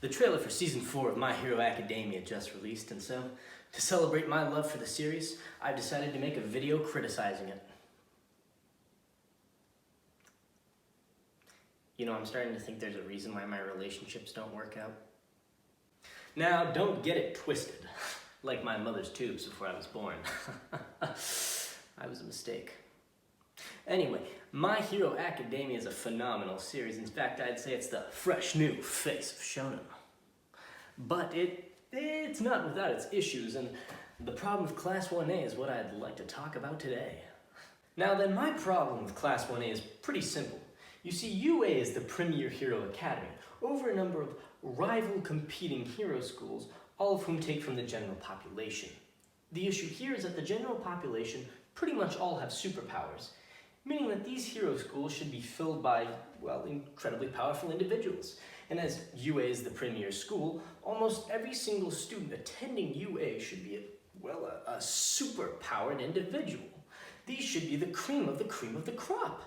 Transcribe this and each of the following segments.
The trailer for Season 4 of My Hero Academia just released, and so, to celebrate my love for the series, I've decided to make a video criticizing it. You know, I'm starting to think there's a reason why my relationships don't work out. Now, don't get it twisted, like my mother's tubes before I was born. I was a mistake. Anyway, My Hero Academia is a phenomenal series. In fact, I'd say it's the fresh new face of shonen. But it's not without its issues, and the problem with Class 1A is what I'd like to talk about today. Now then, my problem with Class 1A is pretty simple. You see, UA is the premier hero academy, over a number of rival competing hero schools, all of whom take from the general population. The issue here is that the general population pretty much all have superpowers, meaning that these hero schools should be filled by, well, incredibly powerful individuals. And as UA is the premier school, almost every single student attending UA should be a super-powered individual. These should be the cream of the cream of the crop.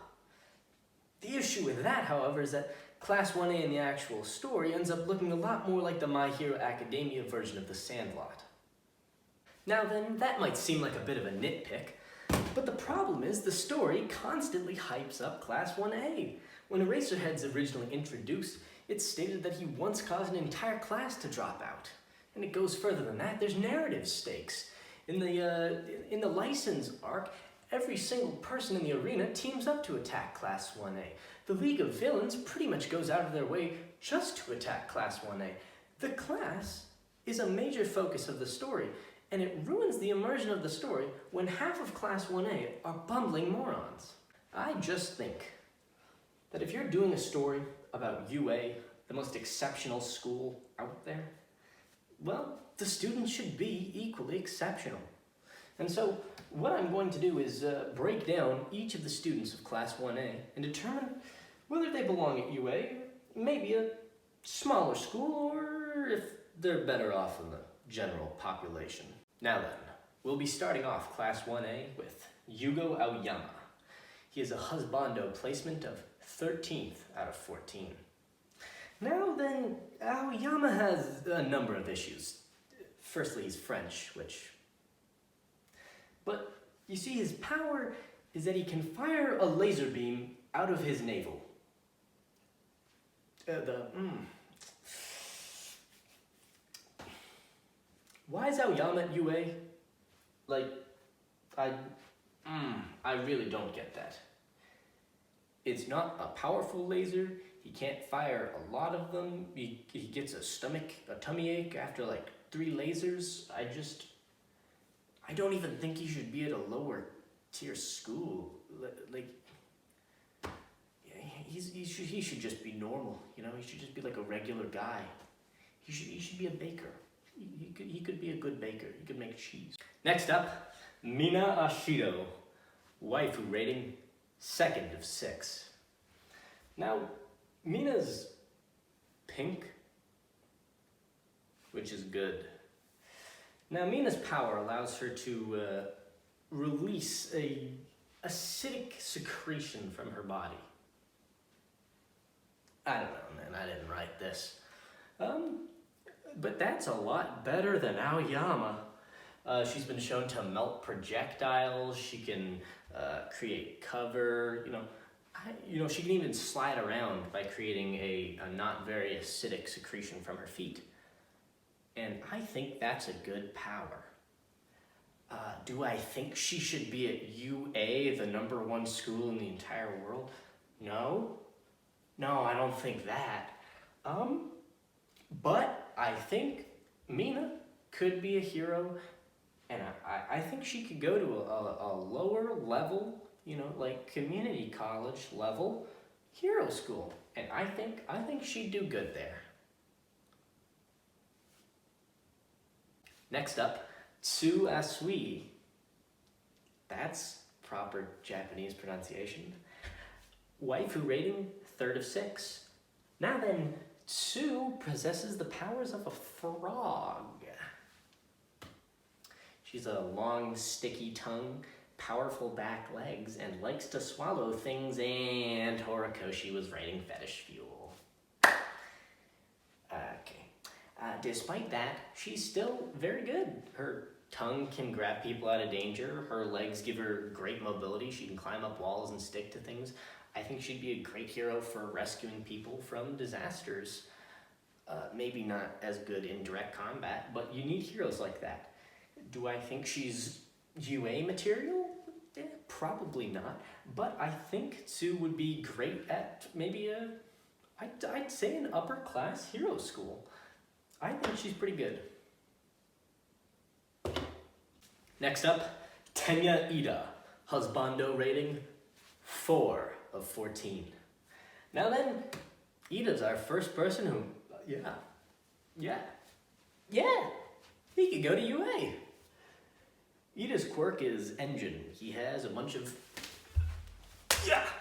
The issue with that, however, is that Class 1A in the actual story ends up looking a lot more like the My Hero Academia version of The Sandlot. Now then, that might seem like a bit of a nitpick, but the problem is the story constantly hypes up Class 1A. When Eraserhead's originally introduced, it's stated that he once caused an entire class to drop out. And it goes further than that, there's narrative stakes. In the license arc, every single person in the arena teams up to attack Class 1A. The League of Villains pretty much goes out of their way just to attack Class 1A. The class is a major focus of the story, and it ruins the immersion of the story when half of Class 1A are bumbling morons. I just think that if you're doing a story about UA, the most exceptional school out there, well, the students should be equally exceptional. And so, what I'm going to do is break down each of the students of Class 1A and determine whether they belong at UA, maybe a smaller school, or if they're better off in the general population. Now then, we'll be starting off Class 1A with Yugo Aoyama. He is a husbando placement of 13th out of 14. Now then, Aoyama has a number of issues. Firstly, he's French, but you see, his power is that he can fire a laser beam out of his navel. Why is Aoyama at UA? I really don't get that. It's not a powerful laser. He can't fire a lot of them. He gets a tummy ache after like 3 lasers. I don't even think he should be at a lower tier school. He should just be normal, you know? He should just be like a regular guy. He should be a baker. He could be a good baker. He could make cheese. Next up, Mina Ashido. Waifu rating, 2nd of 6. Now, Mina's pink, which is good. Now, Mina's power allows her to release a acidic secretion from her body. I don't know, man, I didn't write this. But that's a lot better than Aoyama. She's been shown to melt projectiles, she can create cover, she can even slide around by creating a not very acidic secretion from her feet. And I think that's a good power. Do I think she should be at UA, the #1 school in the entire world? No, I don't think that. But I think Mina could be a hero, and I think she could go to a lower level, like community college level hero school. And I think she'd do good there. Next up, Tsu Asui. That's proper Japanese pronunciation. Waifu rating, 3rd of 6. Now then, Tsu possesses the powers of a frog. She's a long, sticky tongue, powerful back legs, and likes to swallow things, and Horikoshi was writing fetish fuel. Okay. despite that, she's still very good. Her tongue can grab people out of danger. Her legs give her great mobility. She can climb up walls and stick to things. I think she'd be a great hero for rescuing people from disasters. Maybe not as good in direct combat, but you need heroes like that. Do I think she's UA material? Probably not. But I think Sue would be great at maybe I'd say an upper class hero school. I think she's pretty good. Next up, Tenya Ida. Husbando rating 4 of 14. Now then, Ida's our first person who, he could go to UA. Ida's quirk is engine. He has a bunch of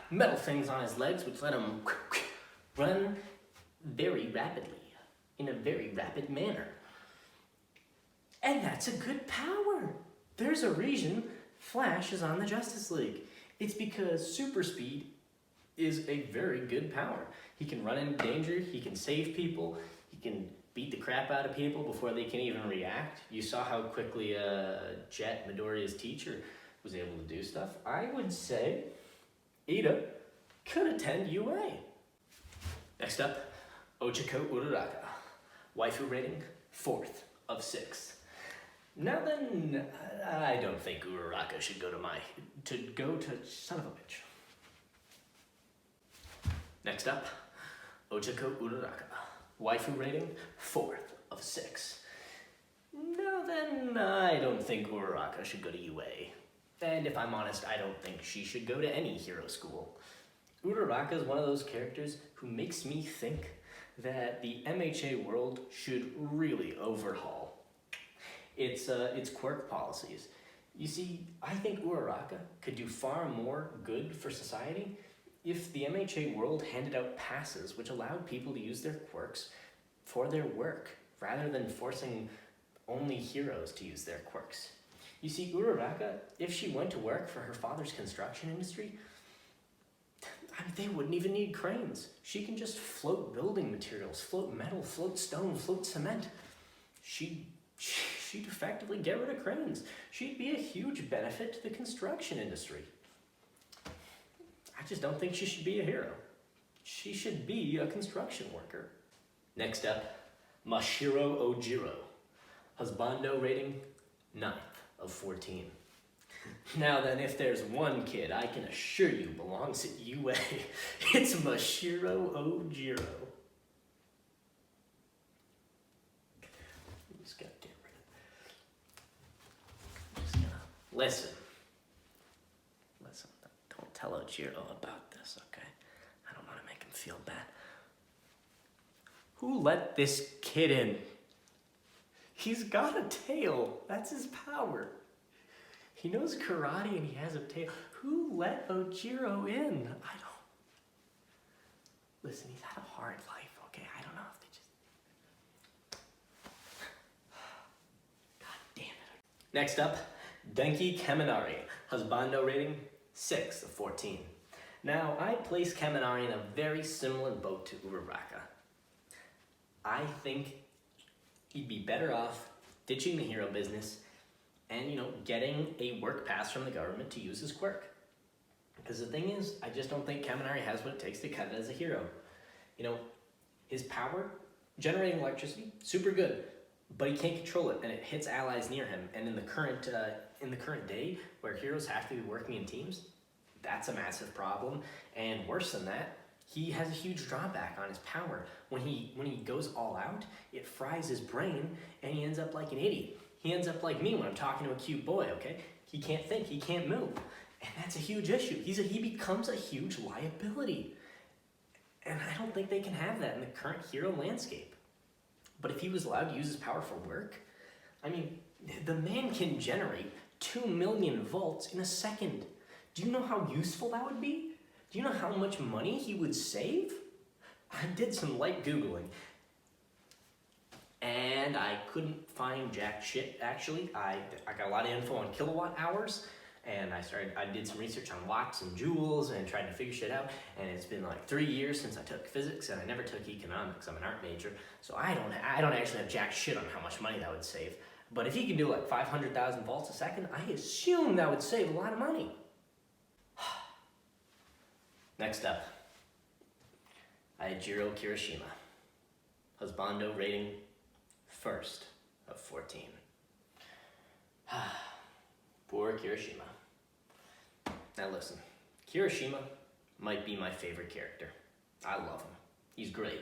metal things on his legs which let him run very rapidly, in a very rapid manner. And that's a good power. There's a reason Flash is on the Justice League. It's because super speed is a very good power. He can run into danger, he can save people, he can beat the crap out of people before they can even react. You saw how quickly Jet, Midoriya's teacher, was able to do stuff. I would say Ida could attend UA. Next up, Ochako Uraraka. Waifu rating 4th of 6. Now then, I don't think Uraraka should go to son of a bitch. Next up, Ochako Uraraka. Waifu rating 4th of 6. Now then, I don't think Uraraka should go to UA. And if I'm honest, I don't think she should go to any hero school. Uraraka is one of those characters who makes me think that the MHA world should really overhaul its quirk policies. You see, I think Uraraka could do far more good for society if the MHA world handed out passes which allowed people to use their quirks for their work, rather than forcing only heroes to use their quirks. You see, Uraraka, if she went to work for her father's construction industry, they wouldn't even need cranes. She can just float building materials, float metal, float stone, float cement. She'd effectively get rid of cranes. She'd be a huge benefit to the construction industry. I just don't think she should be a hero. She should be a construction worker. Next up, Mashiro Ojiro. Husbando rating 9th of 14. Now then, if there's one kid I can assure you belongs at UA, it's Mashiro Ojiro. Just gotta get rid of it. Just gonna listen. Don't tell Ojiro about this, okay? I don't want to make him feel bad. Who let this kid in? He's got a tail. That's his power. He knows karate and he has a tail. Who let Ojiro in? I don't. Listen, he's had a hard life, okay? I don't know if they just. God damn it. Next up, Denki Kaminari. Husbando rating 6 of 14. Now, I place Kaminari in a very similar boat to Uraraka. I think he'd be better off ditching the hero business and, getting a work pass from the government to use his quirk. Because the thing is, I just don't think Kaminari has what it takes to cut it as a hero. His power, generating electricity, super good, but he can't control it, and it hits allies near him. And in the current day, where heroes have to be working in teams, that's a massive problem. And worse than that, he has a huge drawback on his power. When he goes all out, it fries his brain, and he ends up like an idiot. He ends up like me when I'm talking to a cute boy, okay? He can't think, he can't move. And that's a huge issue. He becomes a huge liability. And I don't think they can have that in the current hero landscape. But if he was allowed to use his power for work, the man can generate 2 million volts in a second. Do you know how useful that would be? Do you know how much money he would save? I did some light Googling, and I couldn't find jack shit, actually. I got a lot of info on kilowatt hours, And I did some research on watts and joules and tried to figure shit out. And it's been like 3 years since I took physics, and I never took economics. I'm an art major, so I don't actually have jack shit on how much money that would save. But if he can do like 500,000 volts a second, I assume that would save a lot of money. Next up, I had Jiro Kirishima. Husbando rating, 1st of 14. Poor Kirishima. Now listen, Kirishima might be my favorite character. I love him. He's great.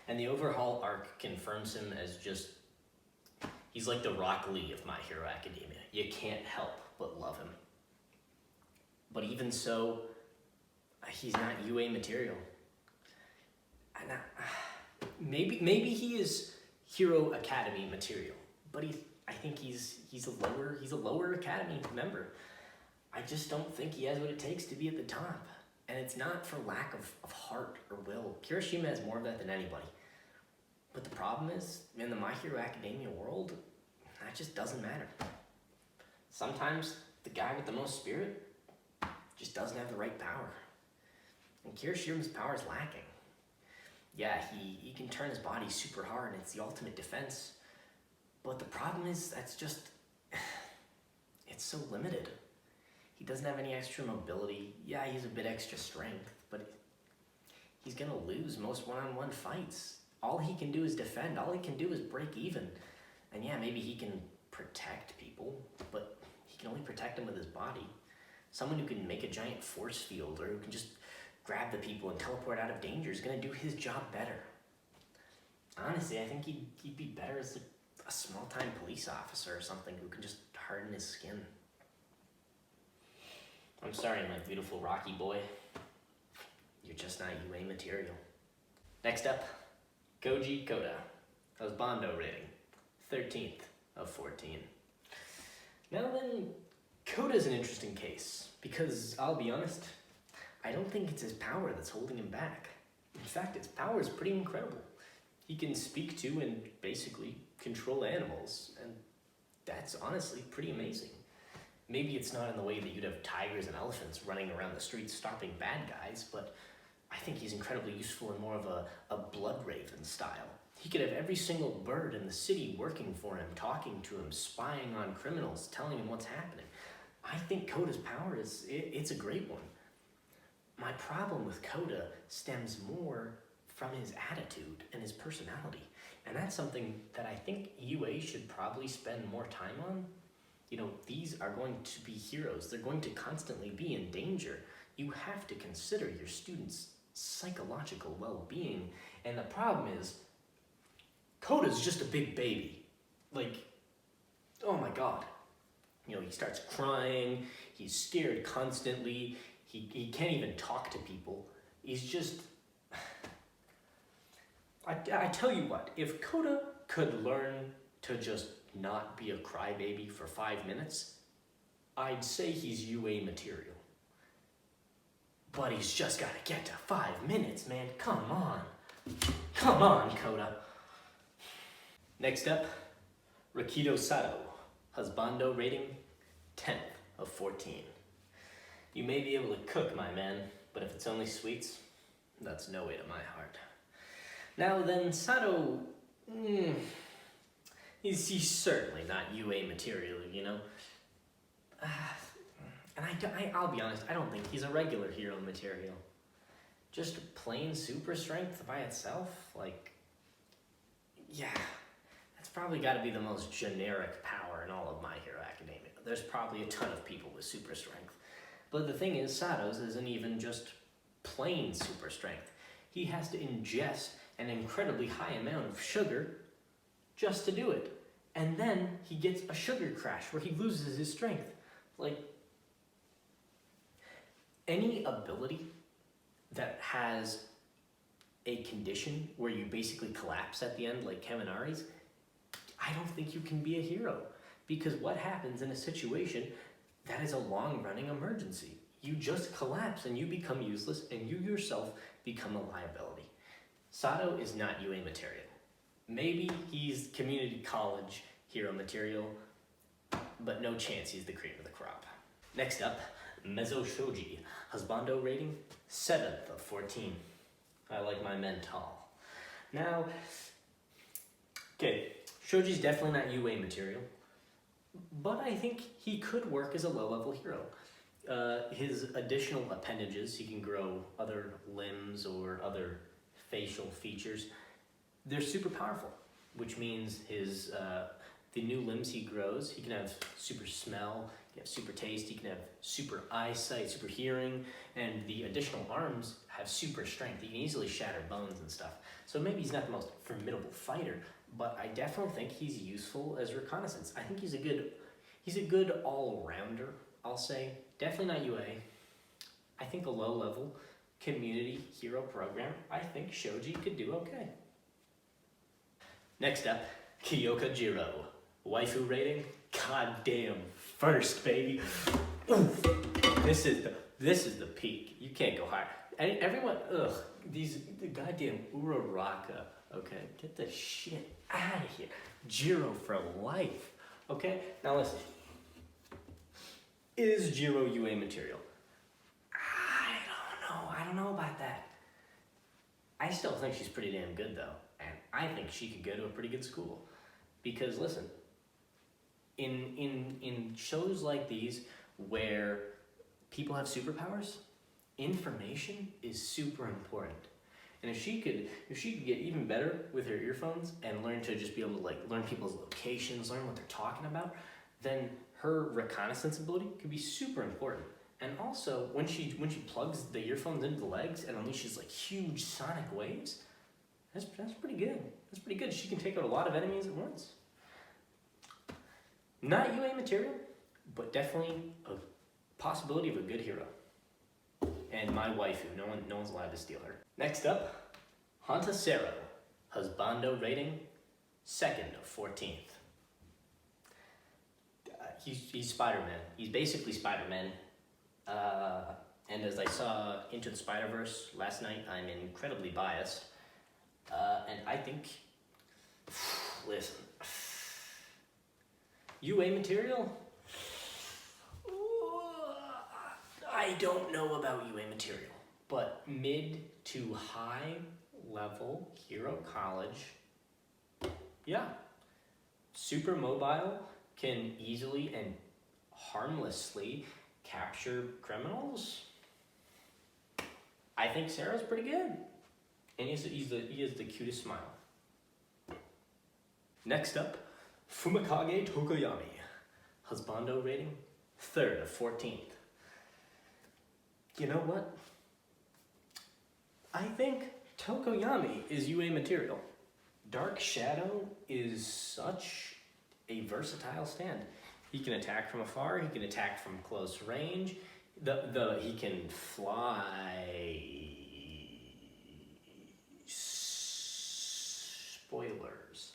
And the overhaul arc confirms him as just, he's like the Rock Lee of My Hero Academia. You can't help but love him. But even so, he's not UA material. Maybe he is Hero Academy material, but I think he's a lower Academy member. I just don't think he has what it takes to be at the top. And it's not for lack of heart or will. Kirishima has more of that than anybody. But the problem is, in the My Hero Academia world, that just doesn't matter. Sometimes the guy with the most spirit just doesn't have the right power. And Kirishima's power is lacking. Yeah, he can turn his body super hard, and it's the ultimate defense. But the problem is, it's so limited. He doesn't have any extra mobility. Yeah, he's a bit extra strength, but he's gonna lose most one-on-one fights. All he can do is defend. All he can do is break even. And yeah, maybe he can protect people, but he can only protect them with his body. Someone who can make a giant force field, or who can just grab the people and teleport out of danger is gonna do his job better. Honestly, I think he'd be better as a small-time police officer or something who can just harden his skin. I'm sorry, my beautiful Rocky boy. You're just not UA material. Next up, Koji Koda. Husbando rating, 13th of 14. Now then, Koda's an interesting case, because I'll be honest, I don't think it's his power that's holding him back. In fact, his power is pretty incredible. He can speak to and basically control animals, and that's honestly pretty amazing. Maybe it's not in the way that you'd have tigers and elephants running around the streets stopping bad guys, but I think he's incredibly useful in more of a blood raven style. He could have every single bird in the city working for him, talking to him, spying on criminals, telling him what's happening. I think Koda's power it's a great one. My problem with Koda stems more from his attitude and his personality. And that's something that I think UA should probably spend more time on. You know, these are going to be heroes. They're going to constantly be in danger. You have to consider your students' psychological well-being. And the problem is, Koda's just a big baby. Like, oh my God. You know, he starts crying, he's scared constantly, he can't even talk to people. He's just... I tell you what, if Koda could learn to just not be a crybaby for 5 minutes, I'd say he's UA material. But he's just gotta get to 5 minutes, man. Come on. Come on, Koda. Next up, Rakido Sato. Husbando rating, 10th of 14. You may be able to cook, my man, but if it's only sweets, that's no way to my heart. Now then, Sato, he's certainly not UA material, you know? And I'll be honest, I don't think he's a regular hero material. Just plain super strength by itself, like, yeah, that's probably gotta be the most generic power in all of My Hero Academia. There's probably a ton of people with super strength. But the thing is, Sato's isn't even just plain super strength. He has to ingest an incredibly high amount of sugar just to do it. And then he gets a sugar crash where he loses his strength. Like, any ability that has a condition where you basically collapse at the end, like Kaminari's, I don't think you can be a hero. Because what happens in a situation that is a long-running emergency? You just collapse and you become useless and you yourself become a liability. Sato is not UA material. Maybe he's community college hero material, but no chance he's the cream of the crop. Next up, Mezzo Shoji. Husbando rating, 7th of 14. I like my men tall. Now, okay, Shoji's definitely not UA material, but I think he could work as a low-level hero. His additional appendages, he can grow other limbs or other facial features. They're super powerful, which means the new limbs he grows, he can have super smell, he can have super taste, he can have super eyesight, super hearing, and the additional arms have super strength. He can easily shatter bones and stuff. So maybe he's not the most formidable fighter, but I definitely think he's useful as reconnaissance. I think he's a good all-rounder, I'll say. Definitely not UA. I think a low-level community hero program, I think Shoji could do okay. Next up, Kyoka Jiro. Waifu rating, goddamn, first, baby. Oof. This is the peak. You can't go higher. Everyone, the goddamn Uraraka, okay? Get the shit out of here. Jiro for life, okay? Now listen. Is Jiro UA material? I don't know about that. I still think she's pretty damn good though, and I think she could go to a pretty good school. Because listen, in shows like these where people have superpowers, information is super important. And if she could get even better with her earphones and learn to just be able to like learn people's locations, learn what they're talking about, then her reconnaissance ability could be super important. And also, when she plugs the earphones into the legs and unleashes like huge sonic waves, that's pretty good. That's pretty good. She can take out a lot of enemies at once. Not UA material, but definitely a possibility of a good hero. And my waifu, no one's allowed to steal her. Next up, Hanta Sero. Husbando rating, 2nd of 14th. He's Spider-Man. He's basically Spider-Man. And as I saw Into the Spider-Verse last night, I'm incredibly biased. And I think, listen, UA material? I don't know about UA material, but mid to high level hero college, yeah. Super mobile, can easily and harmlessly capture criminals. I think Sarah's pretty good. And he has the cutest smile. Next up, Fumikage Tokoyami. Husbando rating, 3rd of 14th. You know what? I think Tokoyami is UA material. Dark Shadow is such a versatile stand. He can attack from afar, he can attack from close range, he can fly. Spoilers.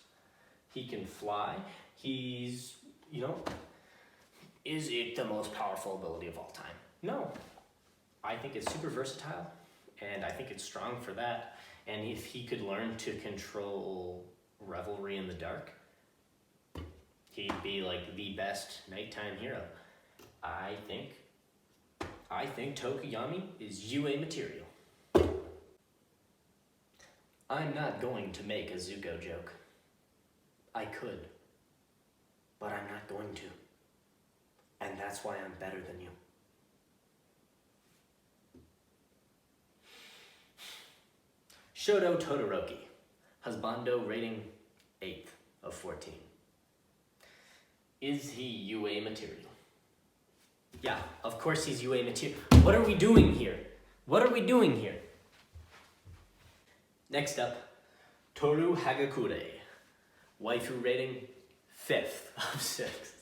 He can fly. He's, is it the most powerful ability of all time? No. I think it's super versatile, and I think it's strong for that. And if he could learn to control revelry in the dark, he'd be like the best nighttime hero. I think Tokoyami is UA material. I'm not going to make a Zuko joke. I could, but I'm not going to. And that's why I'm better than you. Shoto Todoroki. Husbando rating, 8th of 14. Is he UA material? Yeah, of course he's UA material. What are we doing here? What are we doing here? Next up, Toru Hagakure. Waifu rating, 5th of 6th.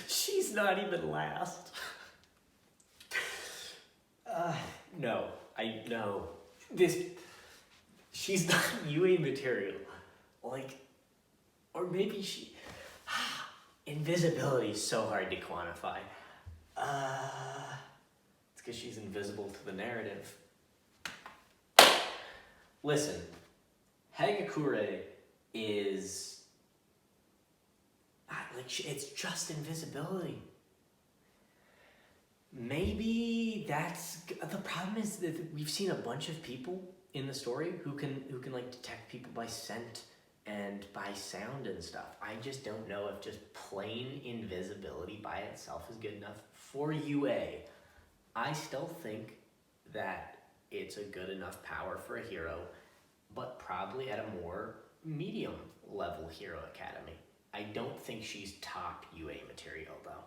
She's not even last. No. She's not UA material. Or maybe she... Invisibility is so hard to quantify. It's because she's invisible to the narrative. Listen, Hagakure is... like it's just invisibility. Maybe that's the problem. Is that we've seen a bunch of people in the story who can like detect people by scent and by sound and stuff. I just don't know if just plain invisibility by itself is good enough for UA. I still think that it's a good enough power for a hero, but probably at a more medium level hero academy. I don't think she's top UA material though.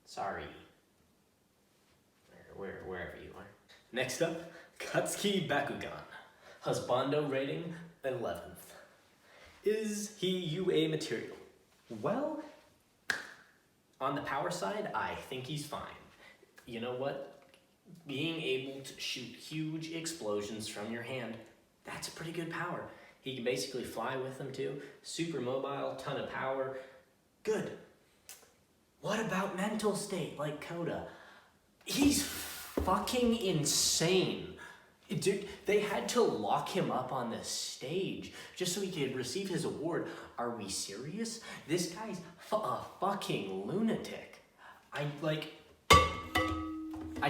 Sorry. Wherever you are. Next up, Katsuki Bakugan. Husbando rating 11th. Is he UA material? Well, on the power side, I think he's fine. You know what? Being able to shoot huge explosions from your hand, that's a pretty good power. He can basically fly with them too. Super mobile, ton of power. Good. What about mental state like Koda? He's fucking insane. Dude, they had to lock him up on the stage just so he could receive his award. Are we serious? This guy's a fucking lunatic. I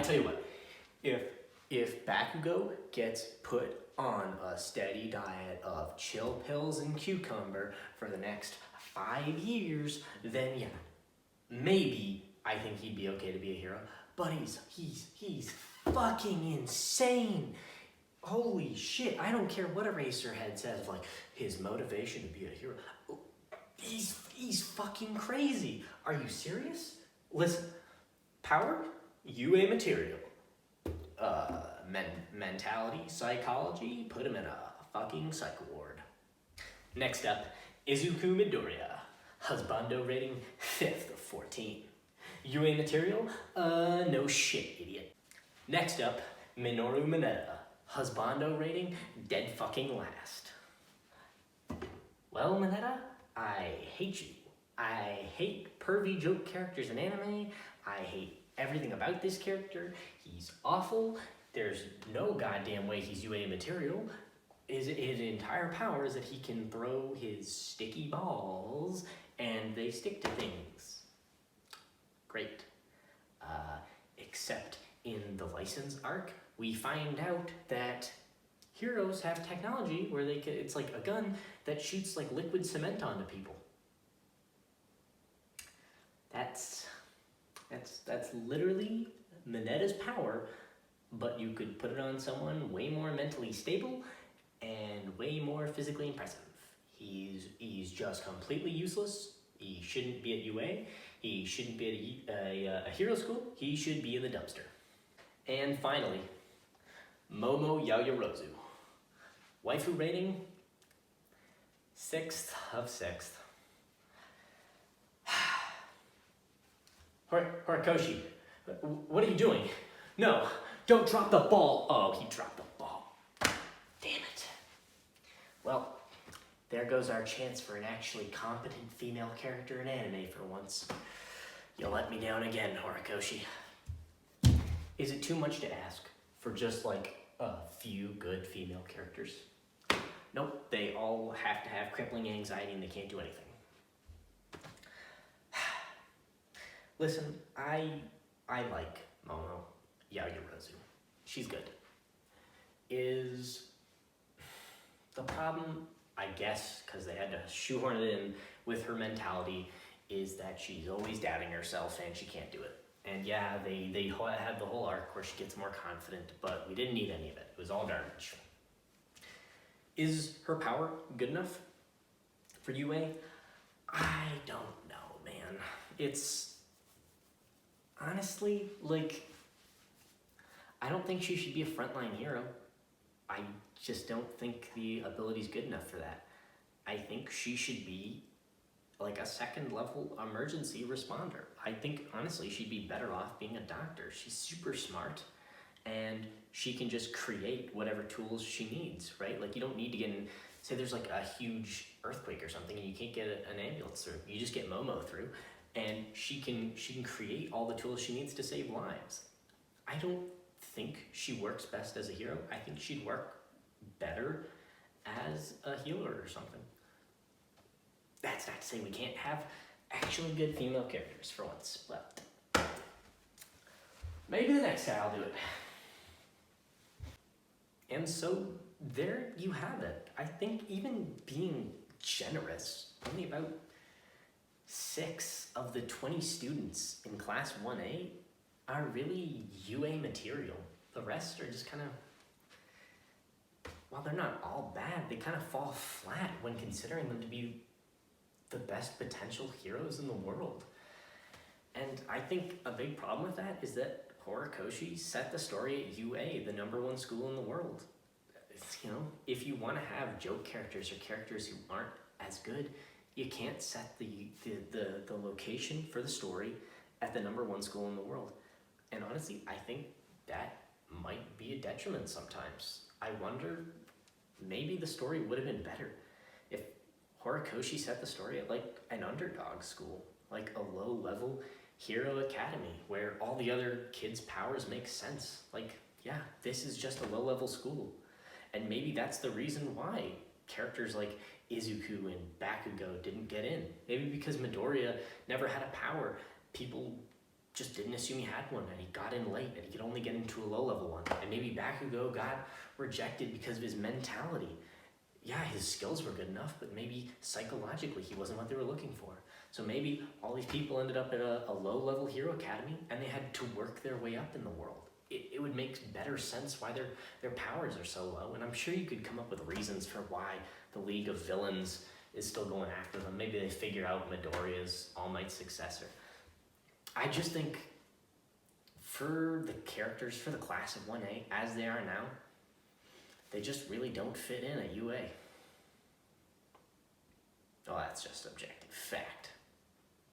tell you what, if Bakugo gets put on a steady diet of chill pills and cucumber for the next 5 years, then yeah, maybe I think he'd be okay to be a hero. But he's fucking insane. Holy shit, I don't care what Eraserhead says, like, his motivation to be a hero. He's fucking crazy. Are you serious? Listen, power, UA material. Mentality, psychology, put him in a fucking psych ward. Next up, Izuku Midoriya. Husbando rating 5th of 14. UA material? No shit, idiot. Next up, Minoru Mineta. Husbando rating, dead fucking last. Well, Mineta, I hate you. I hate pervy joke characters in anime. I hate everything about this character. He's awful. There's no goddamn way he's UA material. His entire power is that he can throw his sticky balls and they stick to things. Great. Except in the license arc, we find out that heroes have technology where they can, it's like a gun that shoots like liquid cement onto people. That's literally Mineta's power, but you could put it on someone way more mentally stable and way more physically impressive. He's just completely useless. He shouldn't be at UA. He shouldn't be at a hero school. He should be in the dumpster. And finally, Momo Yaoyorozu. Waifu rating, 6th of 6th. Horikoshi, what are you doing? No, don't drop the ball. Oh, he dropped the ball. Damn it. Well, there goes our chance for an actually competent female character in anime for once. You let me down again, Horikoshi. Is it too much to ask for just like a few good female characters? Nope, they all have to have crippling anxiety and they can't do anything. Listen, I like Momo Yaoyorozu. She's good. Is the problem, I guess, because they had to shoehorn it in with her mentality, is that she's always doubting herself and she can't do it. And yeah, they had the whole arc where she gets more confident, but we didn't need any of it. It was all garbage. Is her power good enough for UA? I don't know, man. It's honestly, like, I don't think she should be a frontline hero. I just don't think the ability's good enough for that. I think she should be like a 2nd level emergency responder. I think, honestly, she'd be better off being a doctor. She's super smart, and she can just create whatever tools she needs, right? Like, you don't need to get in, say there's like a huge earthquake or something, and you can't get an ambulance through. You just get Momo through, and she can create all the tools she needs to save lives. I don't think she works best as a hero. I think she'd work better as a healer or something. That's not to say we can't have actually good female characters for once, but maybe the next guy I'll do it. And so there you have it. I think even being generous, only about 6 of the 20 students in class 1A are really UA material. The rest are just kind of, while they're not all bad, they kind of fall flat when considering them to be the best potential heroes in the world. And I think a big problem with that is that Horikoshi set the story at UA, the #1 school in the world. You know, if you want to have joke characters or characters who aren't as good, you can't set the location for the story at the #1 school in the world. And honestly, I think that might be a detriment sometimes. I wonder, maybe the story would have been better if Horikoshi set the story at like an underdog school, like a low-level hero academy where all the other kids' powers make sense. Like, yeah, this is just a low-level school. And maybe that's the reason why characters like Izuku and Bakugo didn't get in. Maybe because Midoriya never had a power. People just didn't assume he had one, and he got in late, and he could only get into a low-level one. And maybe Bakugo got rejected because of his mentality. Yeah, his skills were good enough, but maybe psychologically he wasn't what they were looking for. So maybe all these people ended up at a low-level hero academy, and they had to work their way up in the world. It would make better sense why their powers are so low, and I'm sure you could come up with reasons for why the League of Villains is still going after them. Maybe they figure out Midoriya's All Might's successor. I just think for the characters for the class of 1A as they are now, they just really don't fit in at UA. Oh, that's just objective fact.